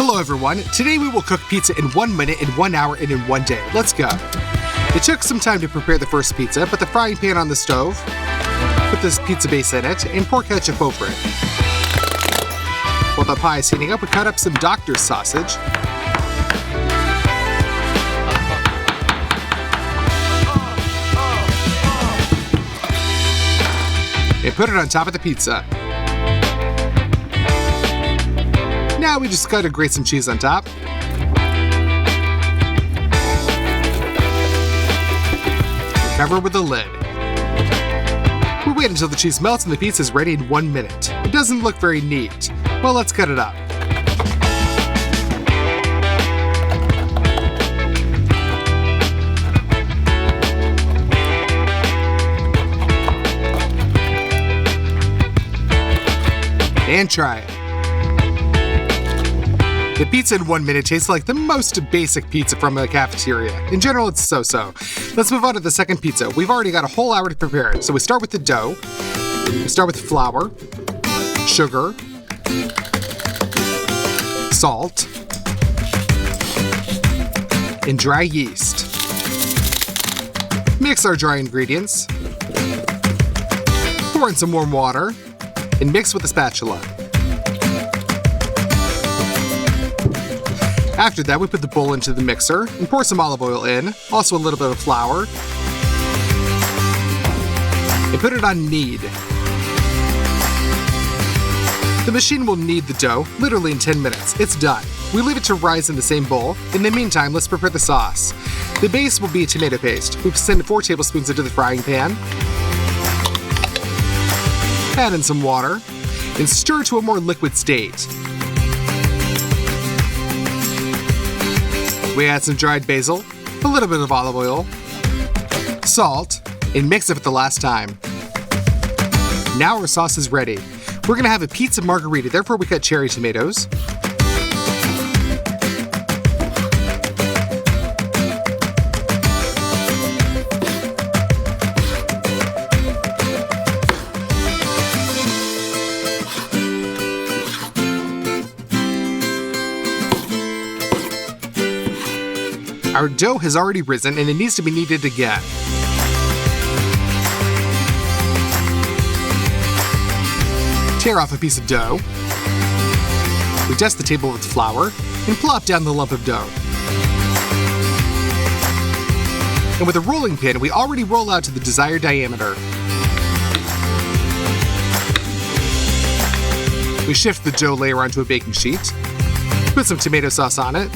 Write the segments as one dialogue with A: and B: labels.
A: Hello everyone, today we will cook pizza in 1 minute, in 1 hour, and in 1 day. Let's go. It took some time to prepare the first pizza. Put the frying pan on the stove, put this pizza base in it, and pour ketchup over it. While the pie is heating up, we cut up some doctor's sausage. And put it on top of the pizza. Now we just gotta grate some cheese on top. And cover with a lid. We wait until the cheese melts and the pizza is ready in 1 minute. It doesn't look very neat. Well, let's cut it up. And try it. The pizza in 1 minute tastes like the most basic pizza from a cafeteria. In general, it's so-so. Let's move on to the second pizza. We've already got a whole hour to prepare it. So we start with the dough. We start with flour, sugar, salt, and dry yeast. Mix our dry ingredients. Pour in some warm water and mix with a spatula. After that, we put the bowl into the mixer and pour some olive oil in, also a little bit of flour, and put it on knead. The machine will knead the dough literally in 10 minutes. It's done. We leave it to rise in the same bowl. In the meantime, let's prepare the sauce. The base will be tomato paste. We send 4 tablespoons into the frying pan. Add in some water and stir to a more liquid state. We add some dried basil, a little bit of olive oil, salt, and mix it for the last time. Now our sauce is ready. We're gonna have a pizza margherita, therefore we cut cherry tomatoes. Our dough has already risen and it needs to be kneaded again. Tear off a piece of dough. We dust the table with flour and plop down the lump of dough. And with a rolling pin, we already roll out to the desired diameter. We shift the dough layer onto a baking sheet, put some tomato sauce on it,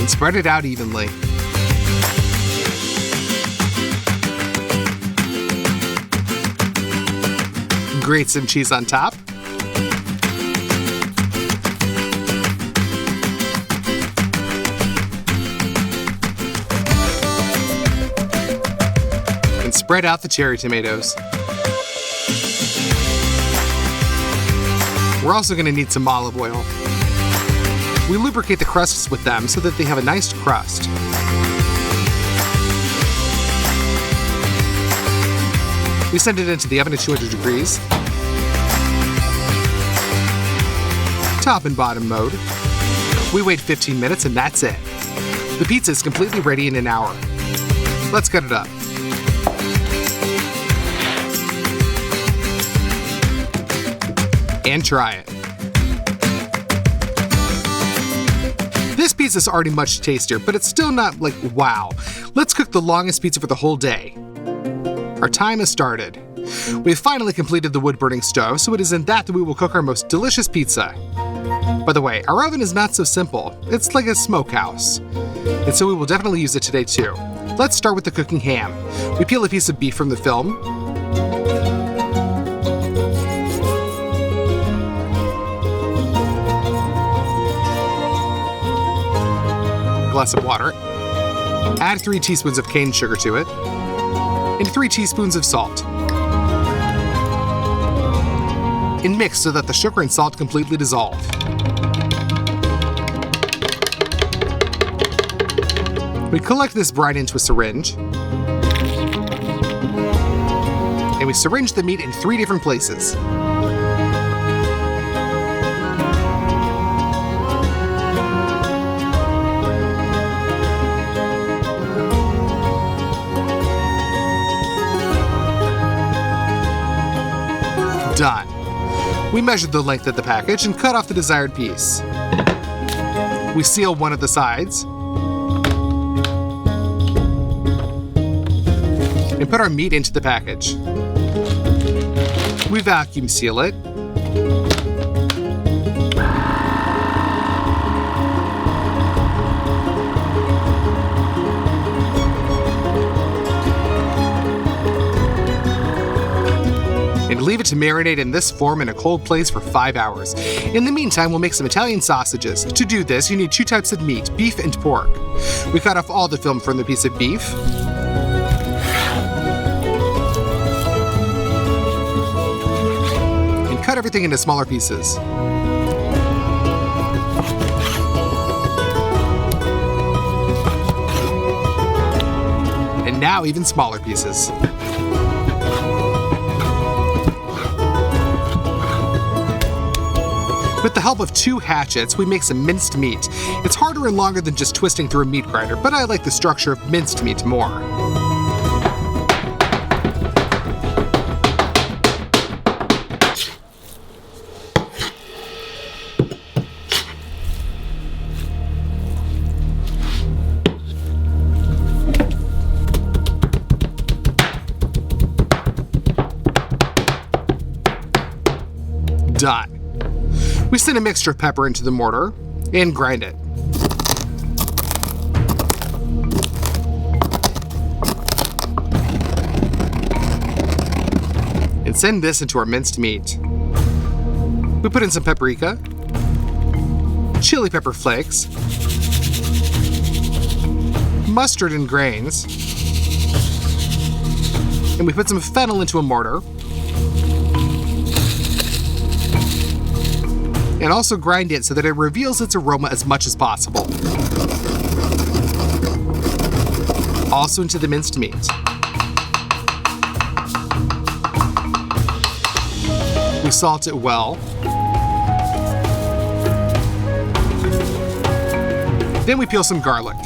A: and spread it out evenly. Grate some cheese on top. And spread out the cherry tomatoes. We're also going to need some olive oil. We lubricate the crusts with them so that they have a nice crust. We send it into the oven at 200 degrees. Top and bottom mode. We wait 15 minutes and that's it. The pizza is completely ready in an hour. Let's cut it up. And try it. This pizza is already much tastier, but it's still not like wow. Let's cook the longest pizza for the whole day. Our time has started. We've finally completed the wood-burning stove, so it is in that we will cook our most delicious pizza. By the way, our oven is not so simple. It's like a smokehouse. And so we will definitely use it today too. Let's start with the cooking ham. We peel a piece of beef from the film. Glass of water. Add 3 teaspoons of cane sugar to it. And 3 teaspoons of salt. And mix so that the sugar and salt completely dissolve. We collect this brine into a syringe. And we syringe the meat in 3 different places. We measured the length of the package and cut off the desired piece. We seal one of the sides and put our meat into the package. We vacuum seal it. And leave it to marinate in this form in a cold place for 5 hours. In the meantime, we'll make some Italian sausages. To do this, you need 2 types of meat, beef and pork. We cut off all the film from the piece of beef. And cut everything into smaller pieces. And now even smaller pieces. With the help of 2 hatchets, we make some minced meat. It's harder and longer than just twisting through a meat grinder, but I like the structure of minced meat more. Done. We send a mixture of pepper into the mortar and grind it. And send this into our minced meat. We put in some paprika, chili pepper flakes, mustard in grains, and we put some fennel into a mortar. And also grind it so that it reveals its aroma as much as possible. Also into the minced meat. We salt it well. Then we peel some garlic.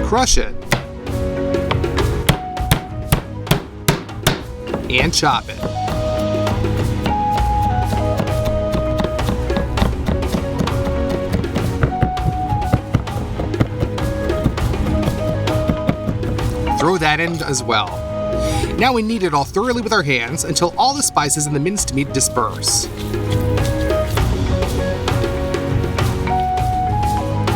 A: Crush it. And chop it. Throw that in as well. Now we knead it all thoroughly with our hands until all the spices in the minced meat disperse.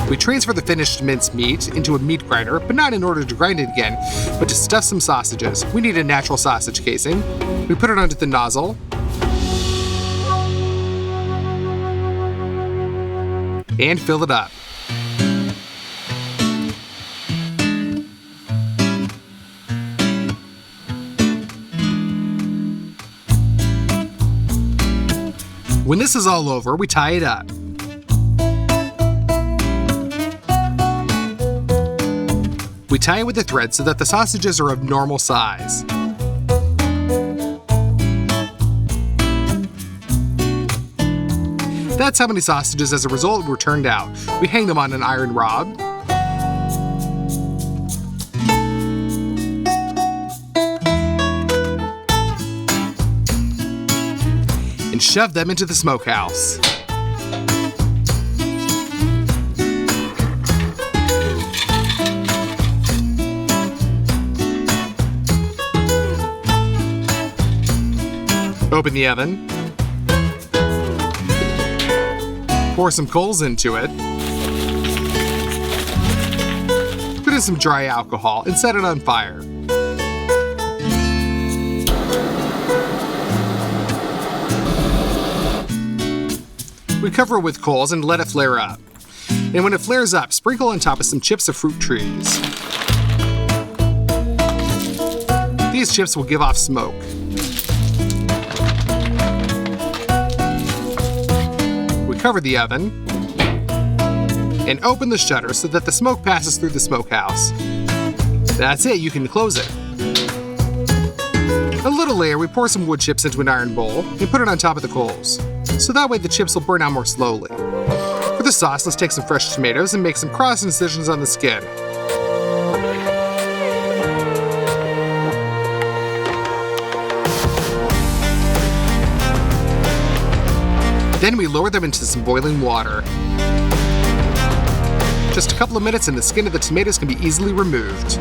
A: We transfer the finished minced meat into a meat grinder, but not in order to grind it again, but to stuff some sausages. We need a natural sausage casing. We put it onto the nozzle. And fill it up. When this is all over, we tie it up. We tie it with a thread so that the sausages are of normal size. That's how many sausages as a result were turned out. We hang them on an iron rod. And shove them into the smokehouse. Open the oven. Pour some coals into it. Put in some dry alcohol and set it on fire. We cover it with coals and let it flare up. And when it flares up, sprinkle on top of some chips of fruit trees. These chips will give off smoke. Cover the oven and open the shutter so that the smoke passes through the smokehouse. That's it, you can close it. A little later, we pour some wood chips into an iron bowl and put it on top of the coals, so that way the chips will burn out more slowly. For the sauce, let's take some fresh tomatoes and make some cross incisions on the skin. Then we lower them into some boiling water. Just a couple of minutes and the skin of the tomatoes can be easily removed.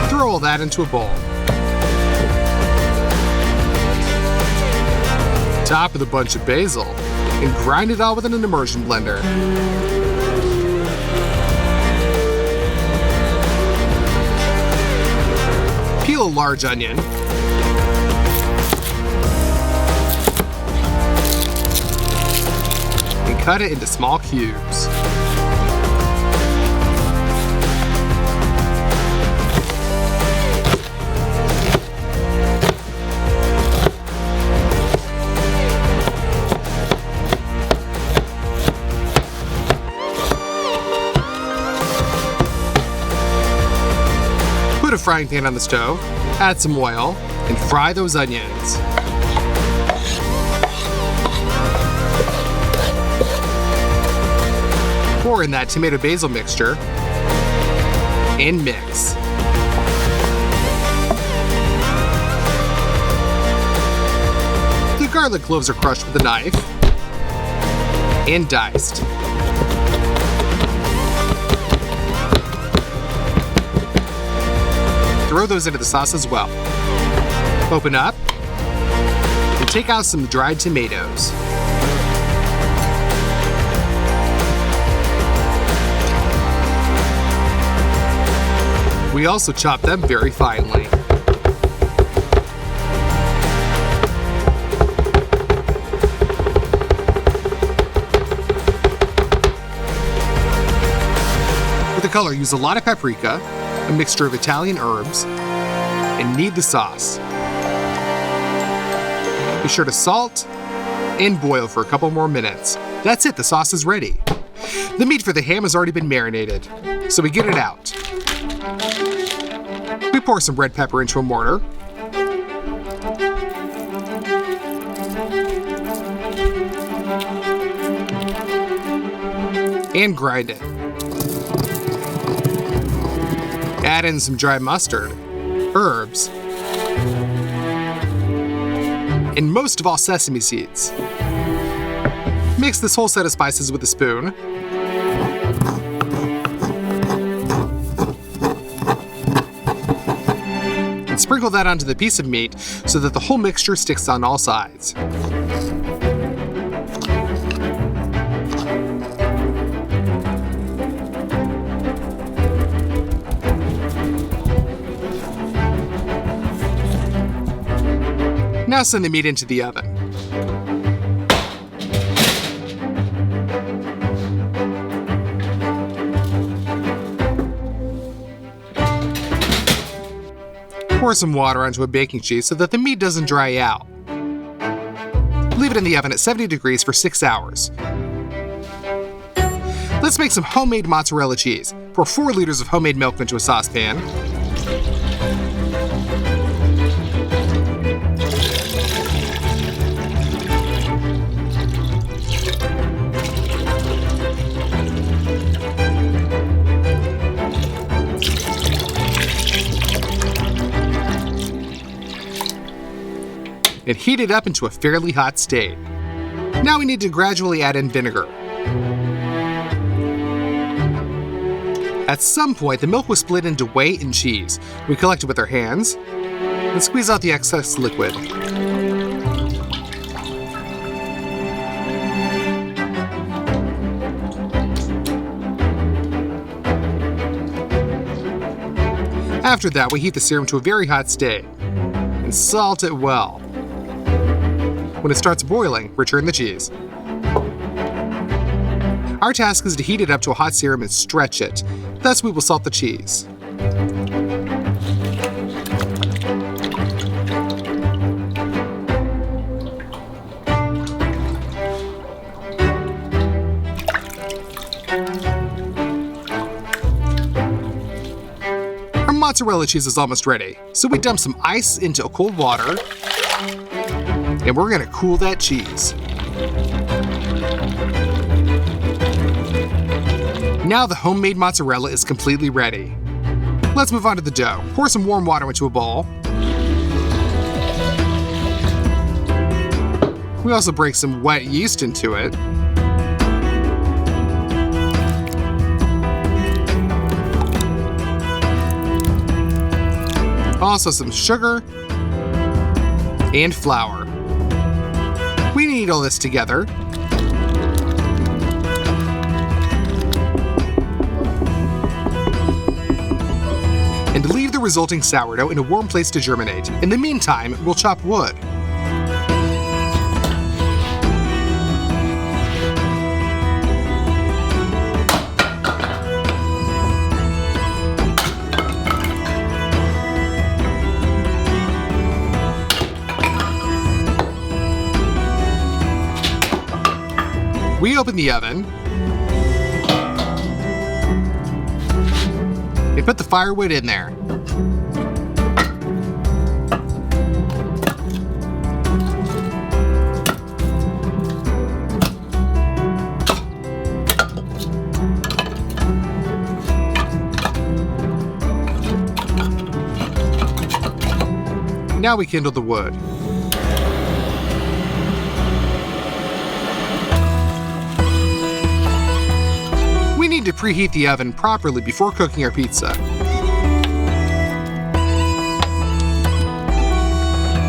A: Throw all that into a bowl. Top with a bunch of basil and grind it all with an immersion blender. Peel a large onion. And cut it into small cubes. Put a frying pan on the stove, add some oil, and fry those onions. Pour in that tomato basil mixture and mix. The garlic cloves are crushed with a knife and diced. Throw those into the sauce as well. Open up and take out some dried tomatoes. We also chop them very finely. For the color, use a lot of paprika, a mixture of Italian herbs, and knead the sauce. Be sure to salt and boil for a couple more minutes. That's it, the sauce is ready. The meat for the ham has already been marinated, so we get it out. We pour some red pepper into a mortar. And grind it. Add in some dry mustard, herbs, and most of all sesame seeds. Mix this whole set of spices with a spoon. And sprinkle that onto the piece of meat so that the whole mixture sticks on all sides. Now send the meat into the oven. Pour some water onto a baking sheet so that the meat doesn't dry out. Leave it in the oven at 70 degrees for 6 hours. Let's make some homemade mozzarella cheese. Pour 4 liters of homemade milk into a saucepan. And heat it up into a fairly hot state. Now we need to gradually add in vinegar. At some point, the milk was split into whey and cheese. We collect it with our hands and squeeze out the excess liquid. After that, we heat the serum to a very hot state and salt it well. When it starts boiling, return the cheese. Our task is to heat it up to a hot serum and stretch it. Thus, we will salt the cheese. Our mozzarella cheese is almost ready, so we dump some ice into cold water, and we're gonna cool that cheese. Now the homemade mozzarella is completely ready. Let's move on to the dough. Pour some warm water into a bowl. We also break some wet yeast into it. Also some sugar and flour. We knead all this together. And leave the resulting sourdough in a warm place to germinate. In the meantime, we'll chop wood. We open the oven and put the firewood in there. Now we kindle the wood. We need to preheat the oven properly before cooking our pizza.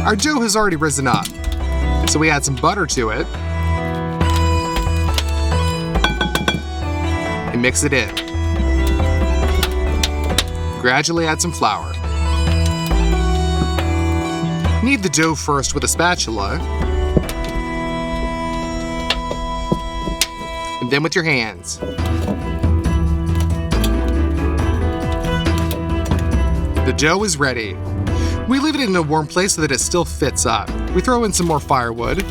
A: Our dough has already risen up, so we add some butter to it and mix it in. Gradually add some flour. Knead the dough first with a spatula, and then with your hands. The dough is ready. We leave it in a warm place so that it still fits up. We throw in some more firewood.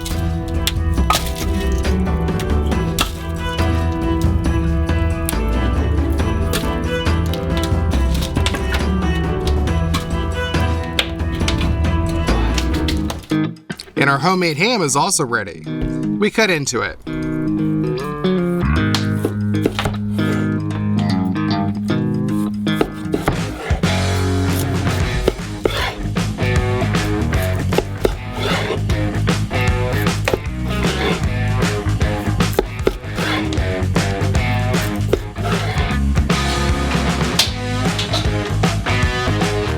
A: And our homemade ham is also ready. We cut into it.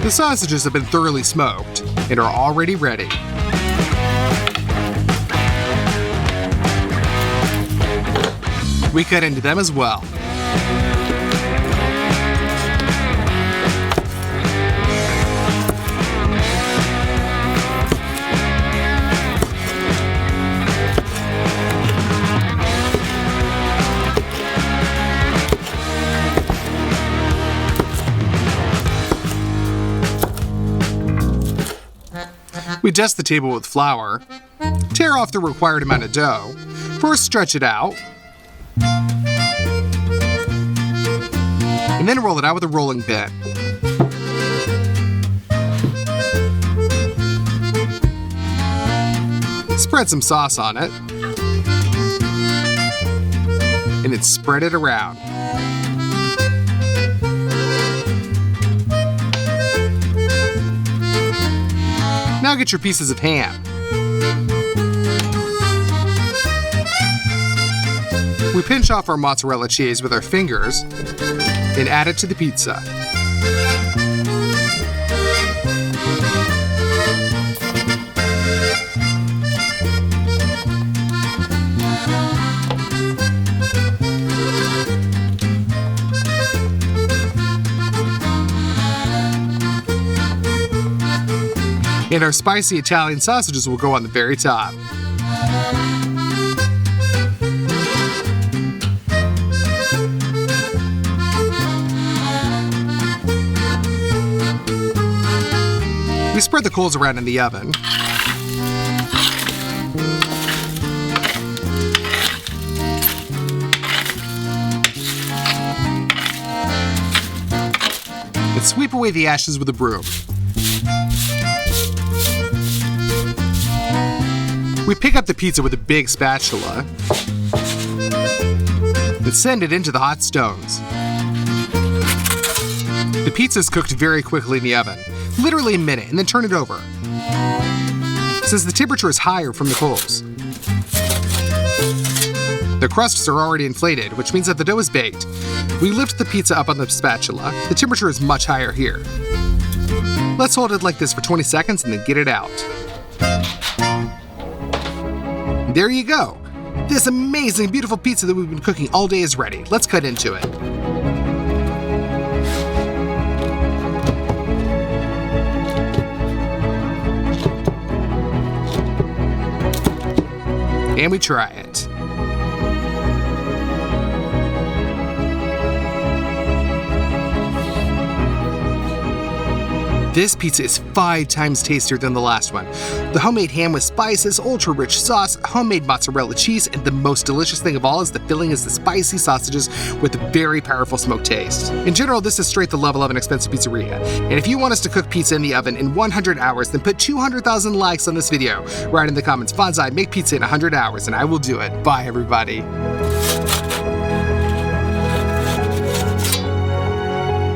A: The sausages have been thoroughly smoked and are already ready. We cut into them as well. We dust the table with flour, tear off the required amount of dough, first stretch it out, and then roll it out with a rolling pin. Spread some sauce on it, and then spread it around. Now get your pieces of ham. We pinch off our mozzarella cheese with our fingers and add it to the pizza. And our spicy Italian sausages will go on the very top. We spread the coals around in the oven. And sweep away the ashes with a broom. We pick up the pizza with a big spatula and send it into the hot stones. The pizza is cooked very quickly in the oven, literally a minute, and then turn it over, since the temperature is higher from the coals. The crusts are already inflated, which means that the dough is baked. We lift the pizza up on the spatula. The temperature is much higher here. Let's hold it like this for 20 seconds and then get it out. There you go. This amazing, beautiful pizza that we've been cooking all day is ready. Let's cut into it. And we try it. This pizza is 5 times tastier than the last one. The homemade ham with spices, ultra-rich sauce, homemade mozzarella cheese, and the most delicious thing of all is the filling is the spicy sausages with a very powerful smoke taste. In general, this is straight the level of an expensive pizzeria. And if you want us to cook pizza in the oven in 100 hours, then put 200,000 likes on this video. Write in the comments, VANZAI, make pizza in 100 hours, and I will do it. Bye, everybody.